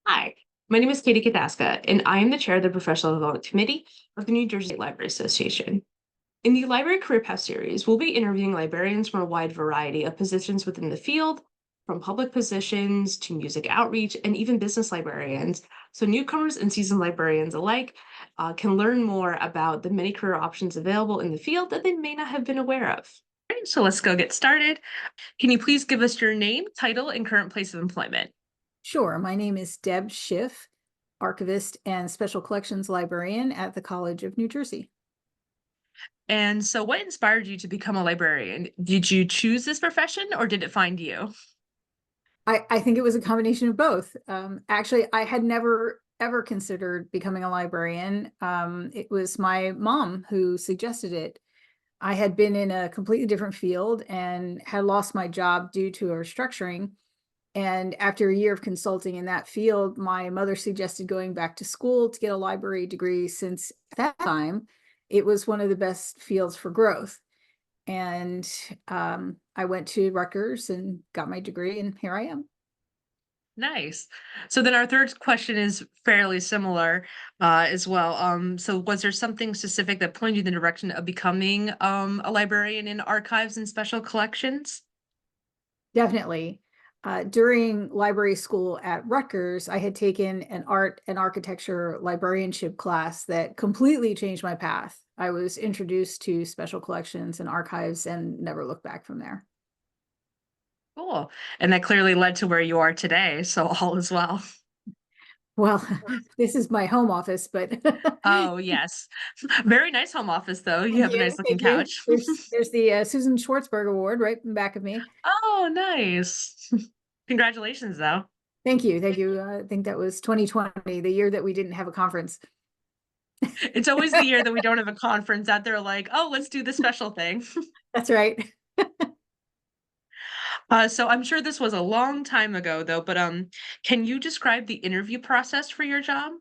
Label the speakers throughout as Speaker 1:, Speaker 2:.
Speaker 1: Hi, my name is Katie Kataska, and I am the chair of the Professional Development Committee of the New Jersey State Library Association. In the Library Career Path series, we'll be interviewing librarians from a wide variety of positions within the field, from public positions to music outreach and even business librarians. So newcomers and seasoned librarians alike can learn more about the many career options available in the field that they may not have been aware of. All right, so let's go get started. Can you please give us your name, title, and current place of employment?
Speaker 2: Sure. My name is Deb Schiff, Archivist and Special Collections Librarian at the College of New Jersey.
Speaker 1: And so, what inspired you to become a librarian? Did you choose this profession or did it find you?
Speaker 2: I think it was a combination of both. Actually, I had never ever considered becoming a librarian. It was my mom who suggested it. I had been in a completely different field and had lost my job due to a restructuring. And after a year of consulting in that field, my mother suggested going back to school to get a library degree, since at that time it was one of the best fields for growth. And I went to Rutgers and got my degree, and here I am.
Speaker 1: Nice. So then our third question is fairly similar as well. So was there something specific that pointed you in the direction of becoming a librarian in archives and special collections?
Speaker 2: Definitely. During library school at Rutgers, I had taken an art and architecture librarianship class that completely changed my path. I was introduced to special collections and archives and never looked back from there.
Speaker 1: Cool. And that clearly led to where you are today. So all is well.
Speaker 2: Well, this is my home office, but
Speaker 1: Oh, yes. Very nice home office, though. You
Speaker 2: thank
Speaker 1: have a
Speaker 2: you,
Speaker 1: nice looking
Speaker 2: thank you.
Speaker 1: couch.
Speaker 2: There's the Susan Schwartzberg Award right in back of me.
Speaker 1: Oh, nice. Congratulations, though.
Speaker 2: Thank you, thank you. I think that was 2020, the year that we didn't have a conference.
Speaker 1: It's always the year that we don't have a conference that they're like, oh, let's do this special thing.
Speaker 2: That's right.
Speaker 1: So I'm sure this was a long time ago, though, but can you describe the interview process for your job?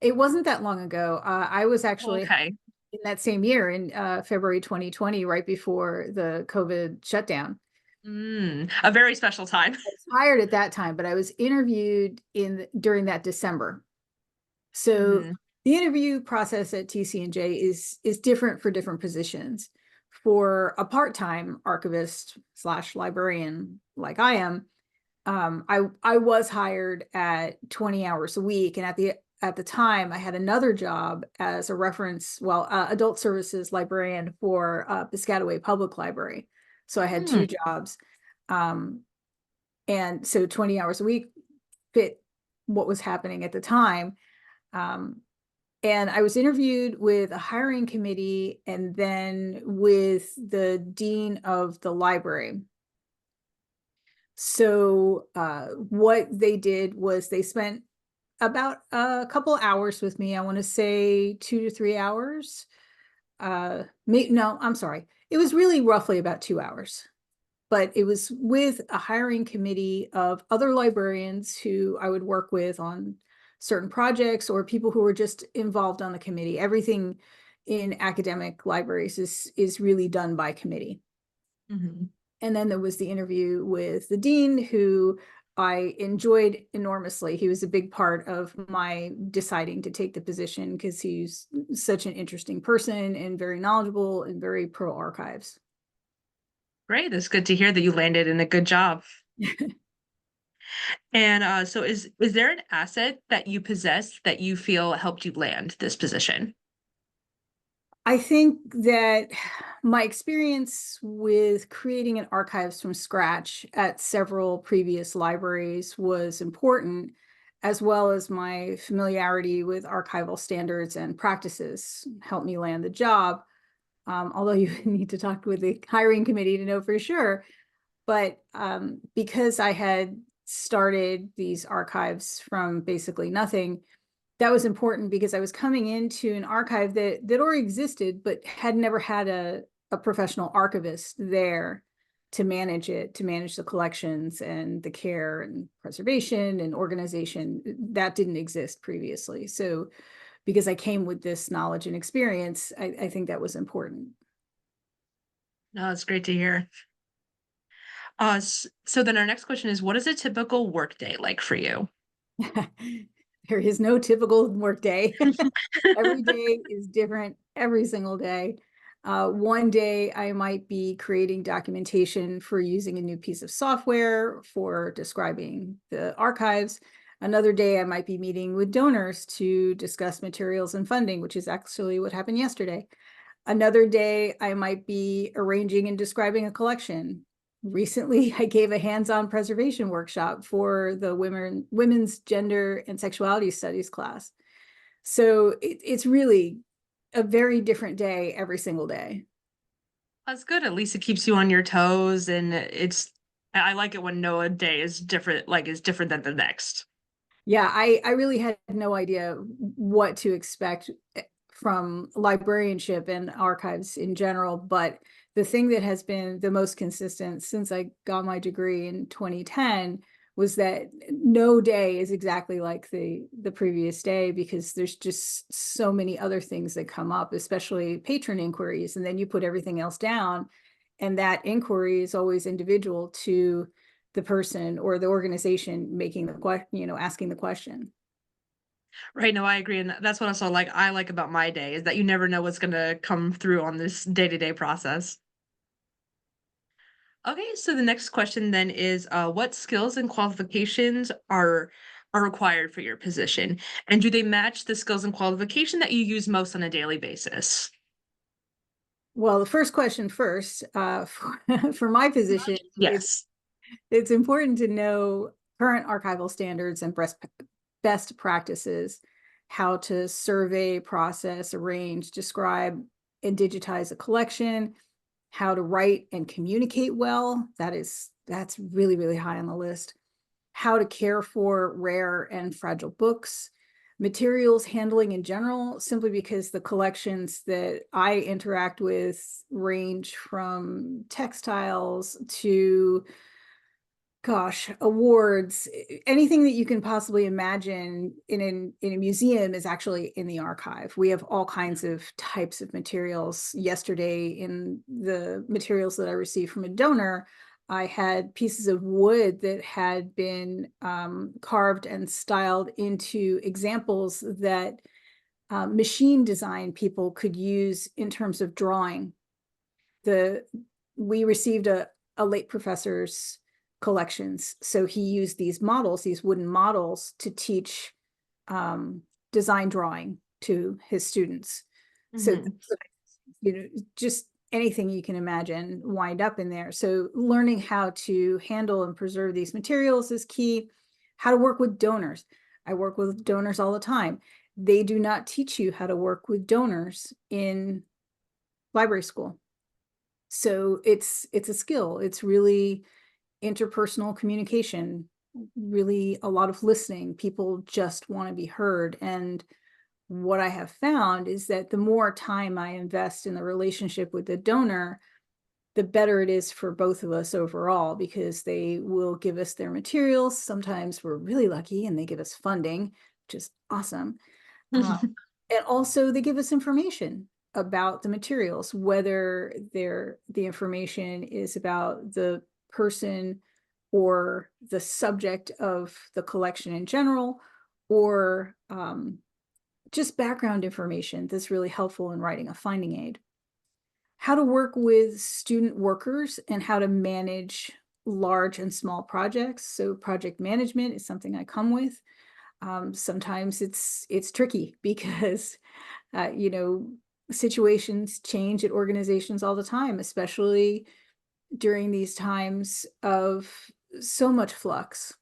Speaker 2: It wasn't that long ago. I was actually
Speaker 1: Okay.
Speaker 2: in that same year in February 2020, right before the COVID shutdown.
Speaker 1: A very special time.
Speaker 2: I was hired at that time, but I was interviewed during that December. So
Speaker 1: hmm
Speaker 2: the interview process at TC&J is different for different positions. For a part-time archivist slash librarian like I am, I was hired at 20 hours a week, and at the time I had another job as a adult services librarian for Piscataway Public Library. So I had two
Speaker 1: Hmm.
Speaker 2: jobs, um, and so 20 hours a week fit what was happening at the time. Um, and I was interviewed with a hiring committee and then with the dean of the library. So what they did was they spent about a couple hours with me. I want to say 2 to 3 hours. No, I'm sorry. It was really roughly about 2 hours, but it was with a hiring committee of other librarians who I would work with on certain projects, or people who were just involved on the committee. Everything in academic libraries is really done by committee.
Speaker 1: hmm
Speaker 2: And then there was the interview with the dean, who I enjoyed enormously. He was a big part of my deciding to take the position because he's such an interesting person and very knowledgeable and very pro archives.
Speaker 1: Great. It's good to hear that you landed in a good job. And so is there an asset that you possess that you feel helped you land this position?
Speaker 2: I think that my experience with creating an archives from scratch at several previous libraries was important, as well as my familiarity with archival standards and practices helped me land the job. Although you need to talk with the hiring committee to know for sure. But because I had started these archives from basically nothing, that was important because I was coming into an archive that already existed, but had never had a professional archivist there to manage it, to manage the collections and the care and preservation and organization. That didn't exist previously. So because I came with this knowledge and experience, I think that was important.
Speaker 1: No, it's great to hear. So then our next question is, what is a typical workday like for you?
Speaker 2: There is no typical work day. Every day is different every single day. One day I might be creating documentation for using a new piece of software for describing the archives. Another day I might be meeting with donors to discuss materials and funding, which is actually what happened yesterday. Another day I might be arranging and describing a collection. Recently, I gave a hands-on preservation workshop for the women's gender and sexuality studies class. So it's really a very different day every single day.
Speaker 1: That's good. At least it keeps you on your toes, and I like it when no day is different, like is different than the next.
Speaker 2: Yeah, I really had no idea what to expect from librarianship and archives in general, but the thing that has been the most consistent since I got my degree in 2010 was that no day is exactly like the previous day, because there's just so many other things that come up, especially patron inquiries, and then you put everything else down, and that inquiry is always individual to the person or the organization making the question, asking the question.
Speaker 1: Right. No, I agree. And that's what I like about my day is that you never know what's gonna come through on this day-to-day process. Okay, so the next question then is what skills and qualifications are required for your position? And do they match the skills and qualification that you use most on a daily basis?
Speaker 2: Well, the first question first, for my position,
Speaker 1: Yes.
Speaker 2: it's important to know current archival standards and best practices, how to survey, process, arrange, describe, and digitize a collection, how to write and communicate well. That's really, really high on the list. How to care for rare and fragile books, materials handling in general, simply because the collections that I interact with range from textiles to, gosh, awards. Anything that you can possibly imagine in a museum is actually in the archive. We have all kinds of types of materials. Yesterday, in the materials that I received from a donor, I had pieces of wood that had been carved and styled into examples that machine design people could use in terms of drawing. We received a late professor's collections, so he used these models, these wooden models, to teach design drawing to his students. So
Speaker 1: Mhm.
Speaker 2: just anything you can imagine wind up in there. So learning how to handle and preserve these materials is key. How to work with donors. I work with donors all the time. They do not teach you how to work with donors in library school. So it's a skill. It's really interpersonal communication, really a lot of listening. People just want to be heard. And what I have found is that the more time I invest in the relationship with the donor, the better it is for both of us overall, because they will give us their materials. Sometimes we're really lucky and they give us funding, which is awesome. And also they give us information about the materials, whether the information is about the person or the subject of the collection in general, or just background information that's really helpful in writing a finding aid. How to work with student workers and how to manage large and small projects. So project management is something I come with. Sometimes it's tricky because you know, situations change at organizations all the time, especially during these times of so much flux.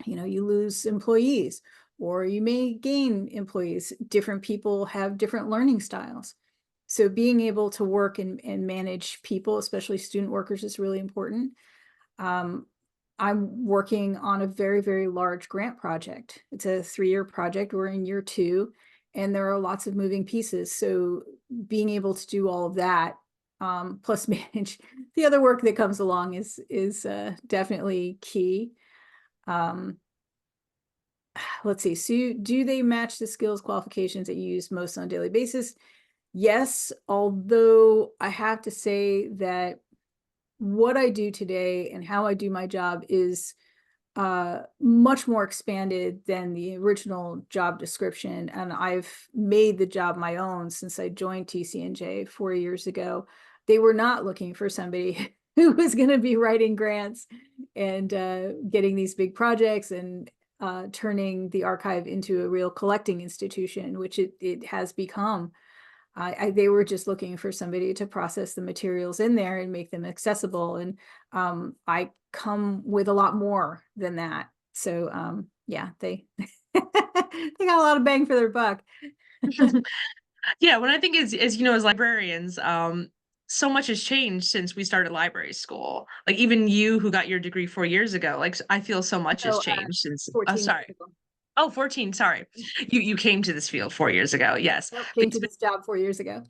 Speaker 2: You know, you lose employees or you may gain employees. Different people have different learning styles. So being able to work and manage people, especially student workers, is really important. Um, I'm working on a very, very large grant project. It's a 3-year project. We're in year 2, and there are lots of moving pieces. So being able to do all of that, plus manage the other work that comes along, is definitely key. Um, let's see. So do they match the skills qualifications that you use most on a daily basis? Yes, although I have to say that what I do today and how I do my job is much more expanded than the original job description. And I've made the job my own since I joined TCNJ 4 years ago. They were not looking for somebody who was going to be writing grants and getting these big projects and turning the archive into a real collecting institution, which it has become. They were just looking for somebody to process the materials in there and make them accessible. And I come with a lot more than that. So yeah, they they got a lot of bang for their buck.
Speaker 1: Yeah, when I think as as librarians, so much has changed since we started library school. Like even you who got your degree 4 years ago, like I feel so much has
Speaker 2: So
Speaker 1: changed since
Speaker 2: 14 years
Speaker 1: sorry.
Speaker 2: ago.
Speaker 1: Oh, 14, sorry. You came to this field 4 years ago. Yes.
Speaker 2: Nope,
Speaker 1: But
Speaker 2: came to this job 4 years ago.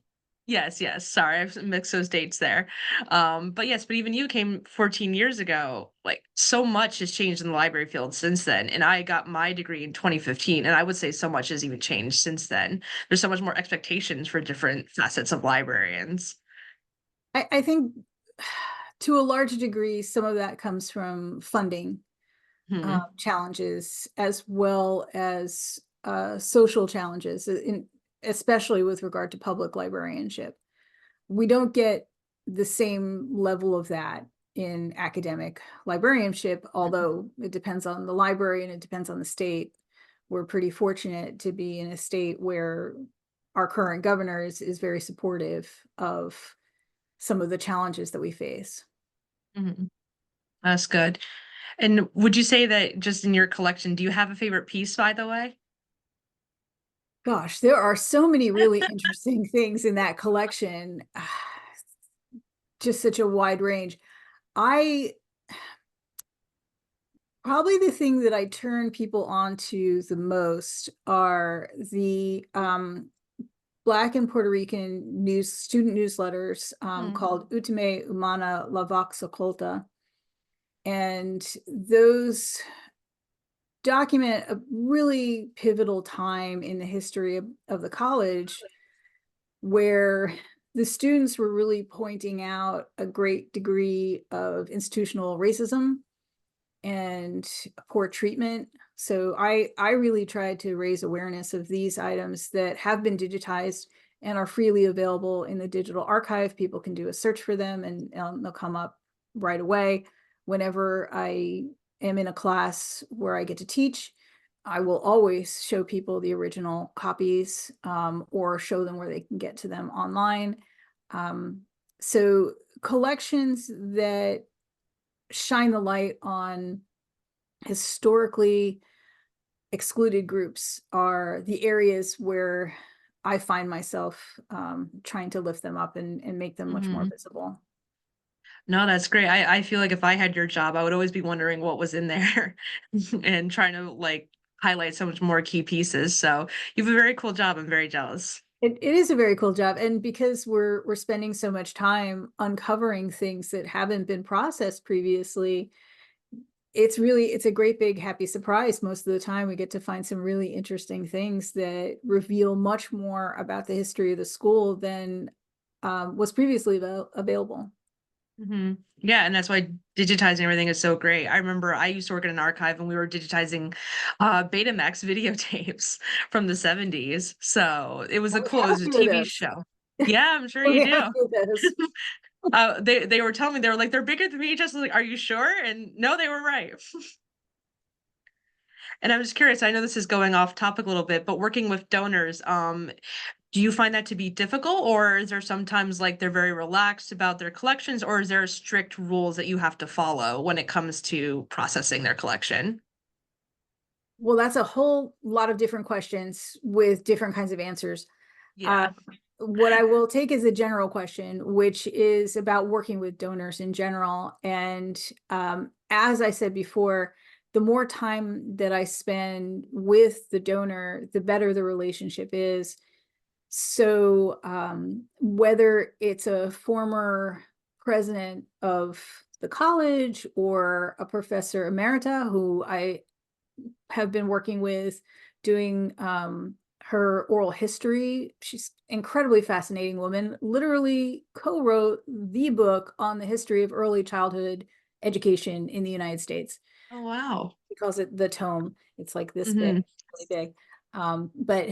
Speaker 1: yes, yes. Sorry, I've mixed those dates there. But yes, but even you came 14 years ago. Like so much has changed in the library field since then. And I got my degree in 2015, and I would say so much has even changed since then. There's so much more expectations for different facets of librarians.
Speaker 2: I think to a large degree, some of that comes from funding
Speaker 1: Hmm.
Speaker 2: challenges as well as social challenges, especially with regard to public librarianship. We don't get the same level of that in academic librarianship, although it depends on the library and it depends on the state. We're pretty fortunate to be in a state where our current governor is very supportive of some of the challenges that we face.
Speaker 1: Hmm. That's good. And would you say that just in your collection, do you have a favorite piece, by the way?
Speaker 2: Gosh, there are so many really interesting things in that collection. Just such a wide range. I Probably the thing that I turn people on to the most are the Black and Puerto Rican student newsletters
Speaker 1: Mm.
Speaker 2: called Utime Humana La Vox Occulta. And those document a really pivotal time in the history of the college where the students were really pointing out a great degree of institutional racism and poor treatment. So I really tried to raise awareness of these items that have been digitized and are freely available in the digital archive. People can do a search for them and they'll come up right away. Whenever I am in a class where I get to teach, I will always show people the original copies or show them where they can get to them online. Um, so collections that shine the light on historically excluded groups are the areas where I find myself trying to lift them up and make them much more
Speaker 1: Hmm.
Speaker 2: visible.
Speaker 1: No, that's great. I feel like if I had your job, I would always be wondering what was in there and trying to like highlight so much more key pieces. So you have a very cool job. I'm very jealous.
Speaker 2: It is a very cool job, and because we're spending so much time uncovering things that haven't been processed previously, it's a great big happy surprise. Most of the time we get to find some really interesting things that reveal much more about the history of the school than was previously available.
Speaker 1: Hmm. Yeah, and that's why digitizing everything is so great. I remember I used to work in an archive and we were digitizing Betamax videotapes from the 70s. So it was
Speaker 2: Oh,
Speaker 1: a
Speaker 2: we
Speaker 1: cool, it
Speaker 2: have a
Speaker 1: was a
Speaker 2: few of
Speaker 1: TV
Speaker 2: those.
Speaker 1: show. Yeah, I'm sure
Speaker 2: We
Speaker 1: you
Speaker 2: have a
Speaker 1: do.
Speaker 2: few of those.
Speaker 1: They were telling me they were like they're bigger than me. Just like, are you sure? And no, they were right. And I'm just curious. I know this is going off topic a little bit, but working with donors, do you find that to be difficult, or is there sometimes like they're very relaxed about their collections, or is there strict rules that you have to follow when it comes to processing their collection?
Speaker 2: Well, that's a whole lot of different questions with different kinds of answers. Uh,
Speaker 1: Yeah.
Speaker 2: what I will take is a general question, which is about working with donors in general. And as I said before, the more time that I spend with the donor, the better the relationship is. So whether it's a former president of the college or a professor emerita who I have been working with doing her oral history. She's incredibly fascinating woman, literally co-wrote the book on the history of early childhood education in the United States.
Speaker 1: Oh, wow.
Speaker 2: He calls it the tome. It's like this big,
Speaker 1: Hmm.
Speaker 2: really big. But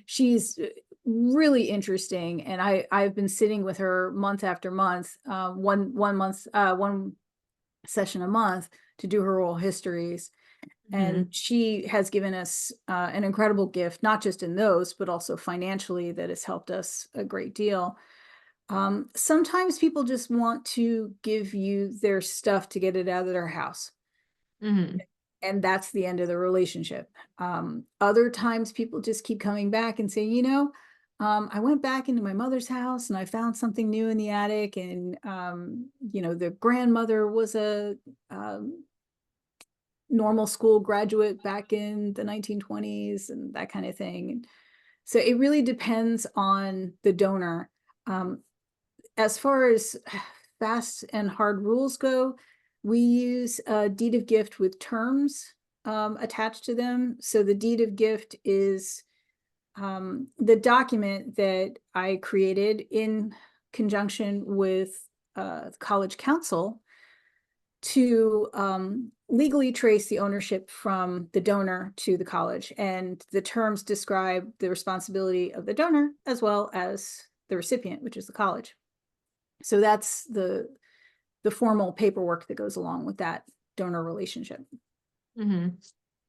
Speaker 2: she's really interesting, and I've been sitting with her month after month, one session a month to do her oral histories. And
Speaker 1: Hmm.
Speaker 2: she has given us an incredible gift, not just in those, but also financially, that has helped us a great deal. Sometimes people just want to give you their stuff to get it out of their house,
Speaker 1: Hmm.
Speaker 2: and that's the end of the relationship. Other times people just keep coming back and say, I went back into my mother's house and I found something new in the attic. And, the grandmother was a normal school graduate back in the 1920s and that kind of thing. So it really depends on the donor. Um, as far as fast and hard rules go, we use a deed of gift with terms attached to them. So the deed of gift is the document that I created in conjunction with college counsel to legally trace the ownership from the donor to the college. And the terms describe the responsibility of the donor as well as the recipient, which is the college. So that's the formal paperwork that goes along with that donor relationship.
Speaker 1: Hmm.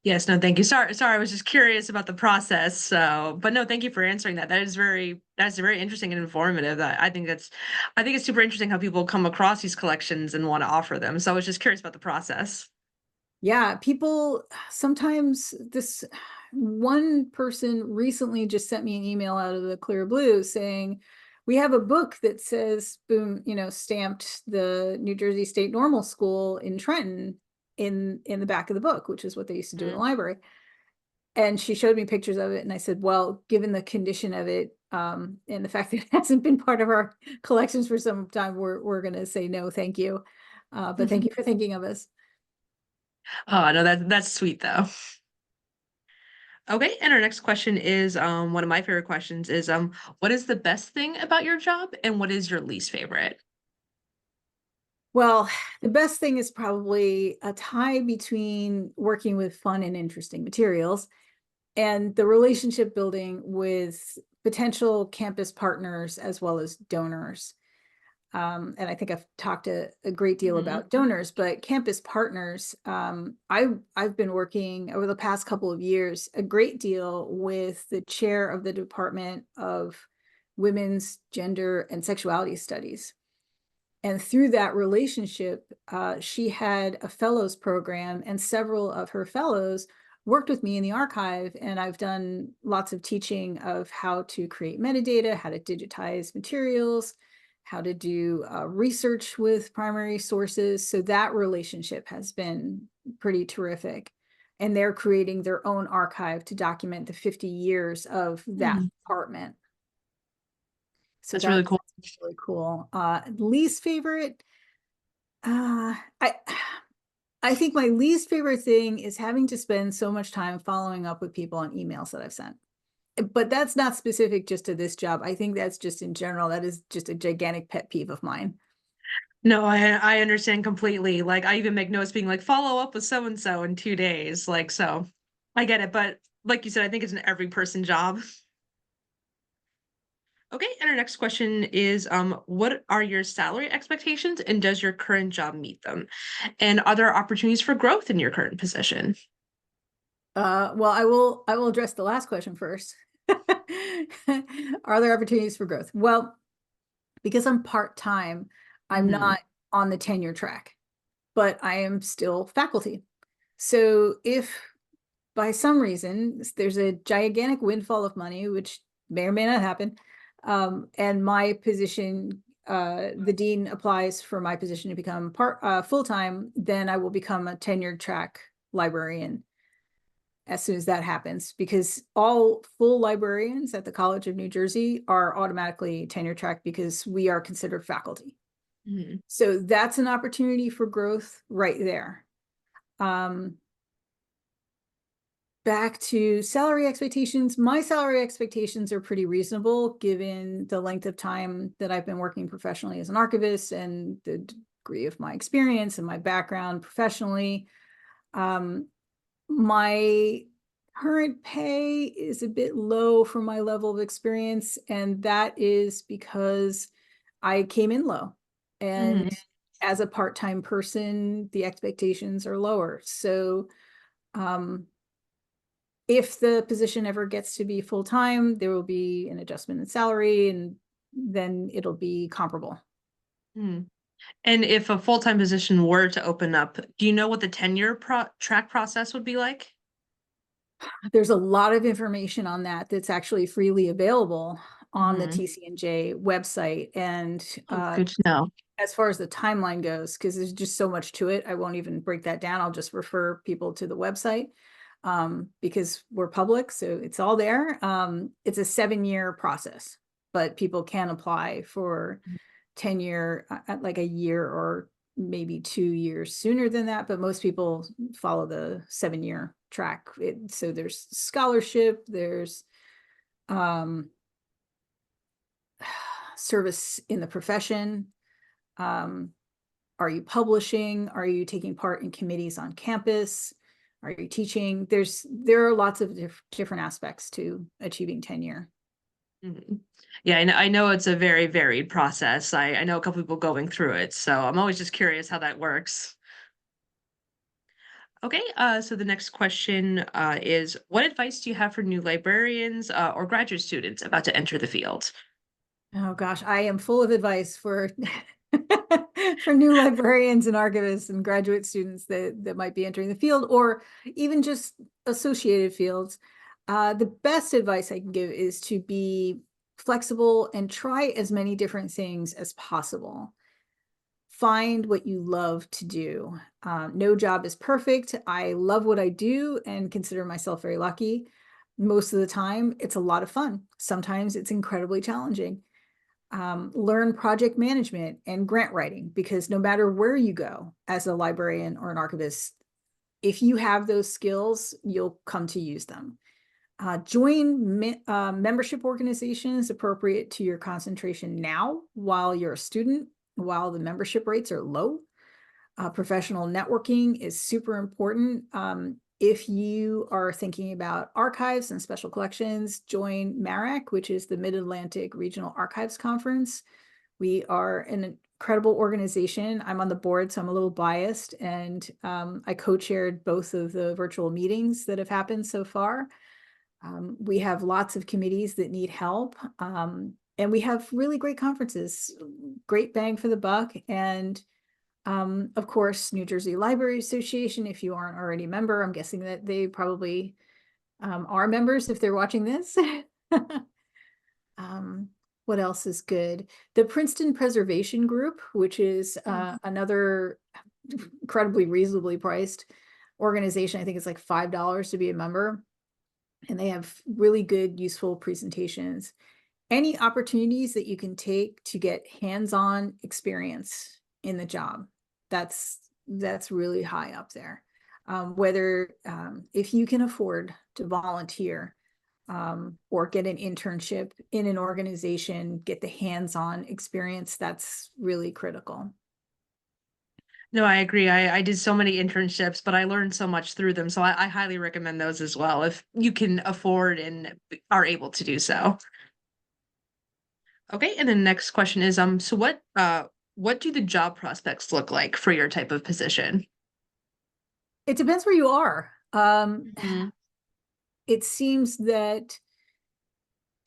Speaker 1: Yes, no, thank you. Sorry, I was just curious about the process. So, but no, thank you for answering that. That's very interesting and informative. I think it's super interesting how people come across these collections and want to offer them. So I was just curious about the process.
Speaker 2: Yeah, people sometimes this one person recently just sent me an email out of the clear blue saying, we have a book that says, boom, stamped the New Jersey State Normal School in Trenton in the back of the book, which is what they used to do in the library. And she showed me pictures of it, and I said, well, given the condition of it, and the fact that it hasn't been part of our collections for some time, we're going to say no, thank you. But thank you for thinking of us.
Speaker 1: Oh, no, that's sweet though. Okay, and our next question is one of my favorite questions is what is the best thing about your job and what is your least favorite?
Speaker 2: Well, the best thing is probably a tie between working with fun and interesting materials and the relationship building with potential campus partners as well as donors. And I think I've talked a great deal
Speaker 1: Hmm.
Speaker 2: about donors, but campus partners, I've been working over the past couple of years a great deal with the chair of the Department of Women's, Gender, and Sexuality Studies. And through that relationship, she had a fellows program, and several of her fellows worked with me in the archive. And I've done lots of teaching of how to create metadata, how to digitize materials, how to do research with primary sources. So that relationship has been pretty terrific. And they're creating their own archive to document the 50 years of that department. So
Speaker 1: That's really
Speaker 2: that's
Speaker 1: cool.
Speaker 2: really cool. Least favorite, uh, I I think my least favorite thing is having to spend so much time following up with people on emails that I've sent. But that's not specific just to this job. I think that's just in general. That is just a gigantic pet peeve of mine.
Speaker 1: No, I understand completely. Like I even make notes being like follow up with so and so in 2 days. Like so I get it, but like you said, I think it's an every person job. Okay, and our next question is what are your salary expectations and does your current job meet them? And are there opportunities for growth in your current position?
Speaker 2: Well, I will address the last question first. Are there opportunities for growth? Well, because I'm part-time, I'm
Speaker 1: Hmm.
Speaker 2: not on the tenure track, but I am still faculty. So if by some reason there's a gigantic windfall of money, which may or may not happen, and my position, the dean applies for my position to become full-time, then I will become a tenured track librarian as soon as that happens, because all full librarians at the College of New Jersey are automatically tenure track because we are considered faculty.
Speaker 1: Hmm.
Speaker 2: So that's an opportunity for growth right there. Back to salary expectations. My salary expectations are pretty reasonable given the length of time that I've been working professionally as an archivist and the degree of my experience and my background professionally. My current pay is a bit low for my level of experience, and that is because I came in low. And as a part-time person, the expectations are lower. So if the position ever gets to be full-time, there will be an adjustment in salary, and then it'll be comparable.
Speaker 1: And if a full-time position were to open up, do you know what the tenure track process would be like?
Speaker 2: There's a lot of information on that that's actually freely available on the
Speaker 1: Mhm.
Speaker 2: TCNJ website. And
Speaker 1: Oh, good to know.
Speaker 2: as far as the timeline goes, because there's just so much to it, I won't even break that down. I'll just refer people to the website because we're public, so it's all there. It's a 7-year process, but people can apply for tenure at like a year or maybe 2 years sooner than that, but most people follow the 7-year track. So there's scholarship, there's service in the profession. Are you publishing? Are you taking part in committees on campus? Are you teaching? There are lots of different aspects to achieving tenure.
Speaker 1: Yeah, I know it's a very varied process. I know a couple people going through it, so I'm always just curious how that works. Okay, so the next question is, what advice do you have for new librarians or graduate students about to enter the field?
Speaker 2: Oh gosh, I am full of advice for for new librarians and archivists and graduate students that might be entering the field, or even just associated fields. The best advice I can give is to be flexible and try as many different things as possible. Find what you love to do. No job is perfect. I love what I do and consider myself very lucky. Most of the time, it's a lot of fun. Sometimes it's incredibly challenging. Learn project management and grant writing, because no matter where you go as a librarian or an archivist, if you have those skills, you'll come to use them. Join membership organizations appropriate to your concentration now while you're a student, while the membership rates are low. Professional networking is super important. If you are thinking about archives and special collections, join MARAC, which is the Mid-Atlantic Regional Archives Conference. We are an incredible organization. I'm on the board, so I'm a little biased, and I co-chaired both of the virtual meetings that have happened so far. We have lots of committees that need help, and we have really great conferences, great bang for the buck. And of course, New Jersey Library Association, if you aren't already a member, I'm guessing that they probably are members if they're watching this. What else is good? The Princeton Preservation Group, which is another incredibly reasonably priced organization. I think it's like $5 to be a member. And they have really good, useful presentations. Any opportunities that you can take to get hands-on experience in the job, that's really high up there. Whether if you can afford to volunteer or get an internship in an organization, get the hands-on experience, that's really critical.
Speaker 1: No, I agree. I did so many internships, but I learned so much through them. So I highly recommend those as well if you can afford and are able to do so. Okay, and the next question is, so what do the job prospects look like for your type of position?
Speaker 2: It depends where you are. It seems that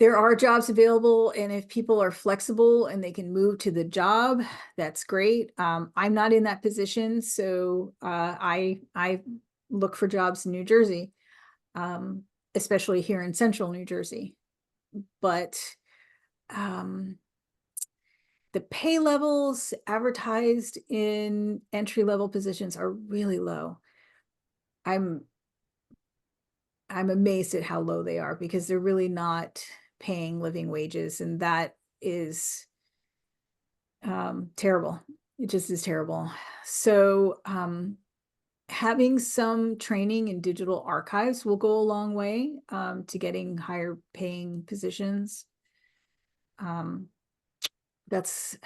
Speaker 2: there are jobs available, and if people are flexible and they can move to the job, that's great. I'm not in that position, so I look for jobs in New Jersey, especially here in central New Jersey. But the pay levels advertised in entry-level positions are really low. I'm amazed at how low they are, because they're really not paying living wages, and that is terrible. It just is terrible. So having some training in digital archives will go a long way to getting higher paying positions. That's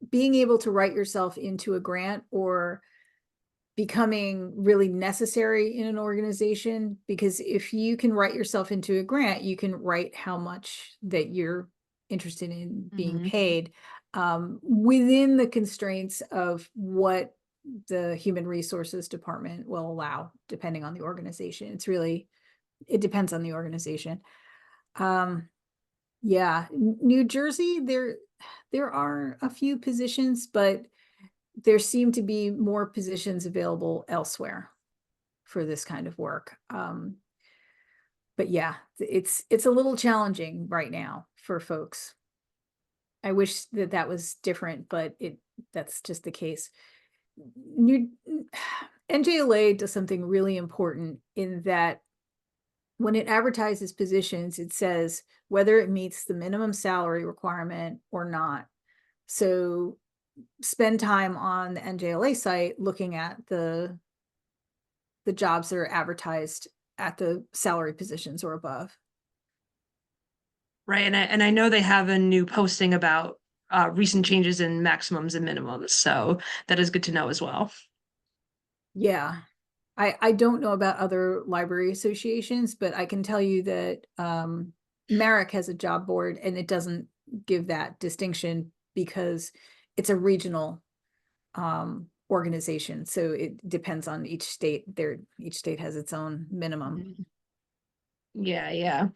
Speaker 2: being able to write yourself into a grant or becoming really necessary in an organization, because if you can write yourself into a grant, you can write how much that you're interested in being paid, within the constraints of what the human resources department will allow, depending on the organization. It depends on the organization. Yeah, New Jersey, there are a few positions, but there seem to be more positions available elsewhere for this kind of work. But yeah, it's a little challenging right now for folks. I wish that that was different, but that's just the case. New NJLA does something really important in that when it advertises positions, it says whether it meets the minimum salary requirement or not. So spend time on the NJLA site looking at the jobs that are advertised at the salary positions or above.
Speaker 1: Right. And I know they have a new posting about recent changes in maximums and minimums. So that is good to know as well.
Speaker 2: Yeah. I don't know about other library associations, but I can tell you that Merrick has a job board and it doesn't give that distinction because it's a regional organization. So it depends on each state. Each state has its own minimum.
Speaker 1: Yeah, yeah.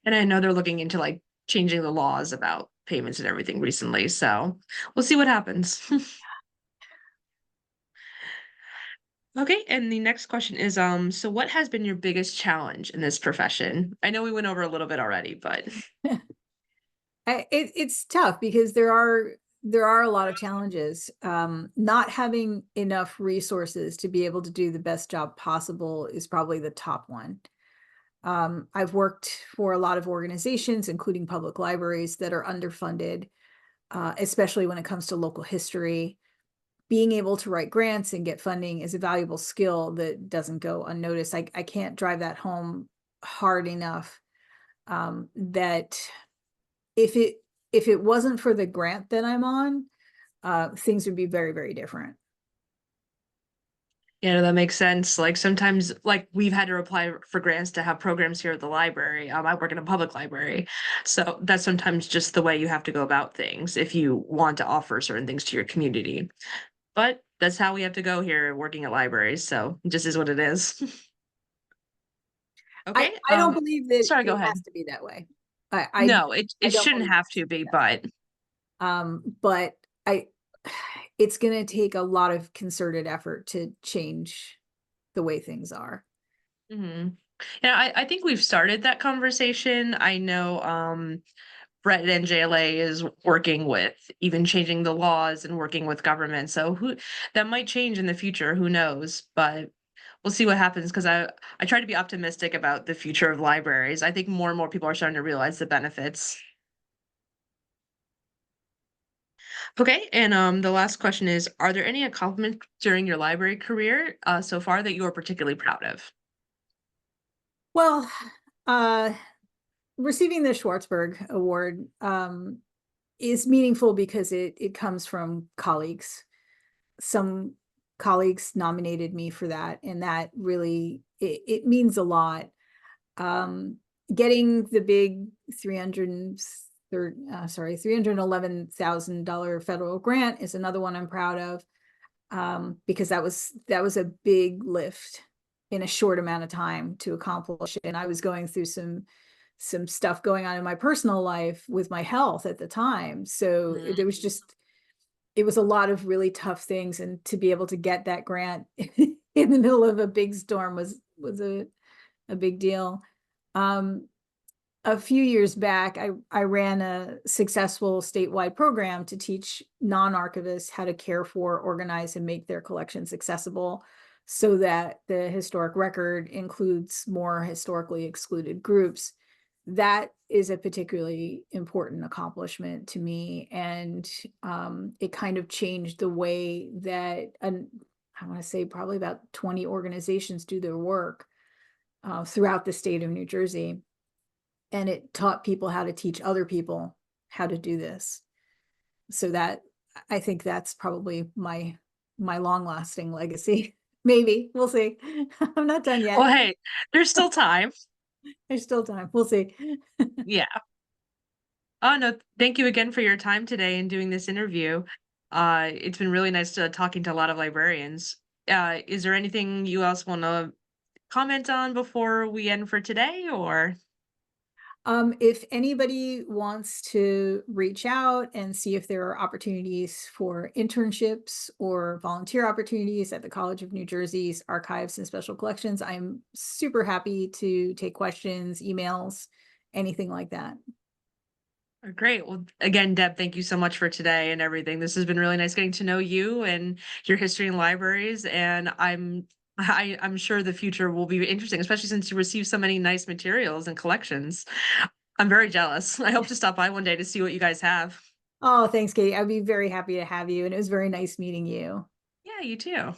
Speaker 1: And I know they're looking into like changing the laws about payments and everything recently. So we'll see what happens. Okay, and the next question is so what has been your biggest challenge in this profession? I know we went over a little bit already, but
Speaker 2: It's tough because there are a lot of challenges. Not having enough resources to be able to do the best job possible is probably the top one. I've worked for a lot of organizations, including public libraries, that are underfunded, especially when it comes to local history. Being able to write grants and get funding is a valuable skill that doesn't go unnoticed. I can't drive that home hard enough, that if it wasn't for the grant that I'm on, things would be very, very different.
Speaker 1: yeah, that makes sense. Like sometimes like we've had to apply for grants to have programs here at the library. I work in a public library. So that's sometimes just the way you have to go about things if you want to offer certain things to your community. But that's how we have to go here working at libraries. So it just is what it is. Okay.
Speaker 2: I don't believe that
Speaker 1: Sorry, go
Speaker 2: it
Speaker 1: ahead.
Speaker 2: has to be that way. I
Speaker 1: No,
Speaker 2: I
Speaker 1: it
Speaker 2: don't
Speaker 1: shouldn't
Speaker 2: believe it
Speaker 1: have
Speaker 2: has
Speaker 1: to
Speaker 2: to be
Speaker 1: be,
Speaker 2: that way.
Speaker 1: but
Speaker 2: But it's going to take a lot of concerted effort to change the way things are.
Speaker 1: mhm. Yeah, I think we've started that conversation. I know Brett at NJLA is working with even changing the laws and working with government. So who that might change in the future, who knows? But we'll see what happens because I try to be optimistic about the future of libraries. I think more and more people are starting to realize the benefits. Okay, and the last question is, are there any accomplishments during your library career so far that you are particularly proud of?
Speaker 2: Well, uh, receiving the Schwartzberg Award is meaningful because it comes from colleagues. Some colleagues nominated me for that, and that really it means a lot. Um, Getting the big 311,000 federal grant is another one I'm proud of, because that was a big lift in a short amount of time to accomplish it. And I was going through some stuff going on in my personal life with my health at the time. So there was just it was a lot of really tough things, and to be able to get that grant in the middle of a big storm was a big deal. Um, a few years back, I ran a successful statewide program to teach non-archivists how to care for, organize, and make their collections accessible so that the historic record includes more historically excluded groups. That is a particularly important accomplishment to me. And it kind of changed the way that, I want to say probably about 20 organizations do their work throughout the state of New Jersey. And it taught people how to teach other people how to do this. So that I think that's probably my long lasting legacy. Maybe, we'll see. I'm not done yet.
Speaker 1: Well, hey, there's still time.
Speaker 2: There's still time. We'll see.
Speaker 1: Yeah. Oh no, thank you again for your time today and doing this interview. It's been really nice talking to a lot of librarians. Is there anything you else want to comment on before we end for today, or?
Speaker 2: If anybody wants to reach out and see if there are opportunities for internships or volunteer opportunities at the College of New Jersey's Archives and Special Collections, I'm super happy to take questions, emails, anything like that.
Speaker 1: Great. Well, again, Deb, thank you so much for today and everything. This has been really nice getting to know you and your history in libraries. And I'm sure the future will be interesting, especially since you receive so many nice materials and collections. I'm very jealous. I hope to stop by one day to see what you guys have.
Speaker 2: Oh, thanks, Katie. I'd be very happy to have you. And it was very nice meeting you.
Speaker 1: Yeah, you too.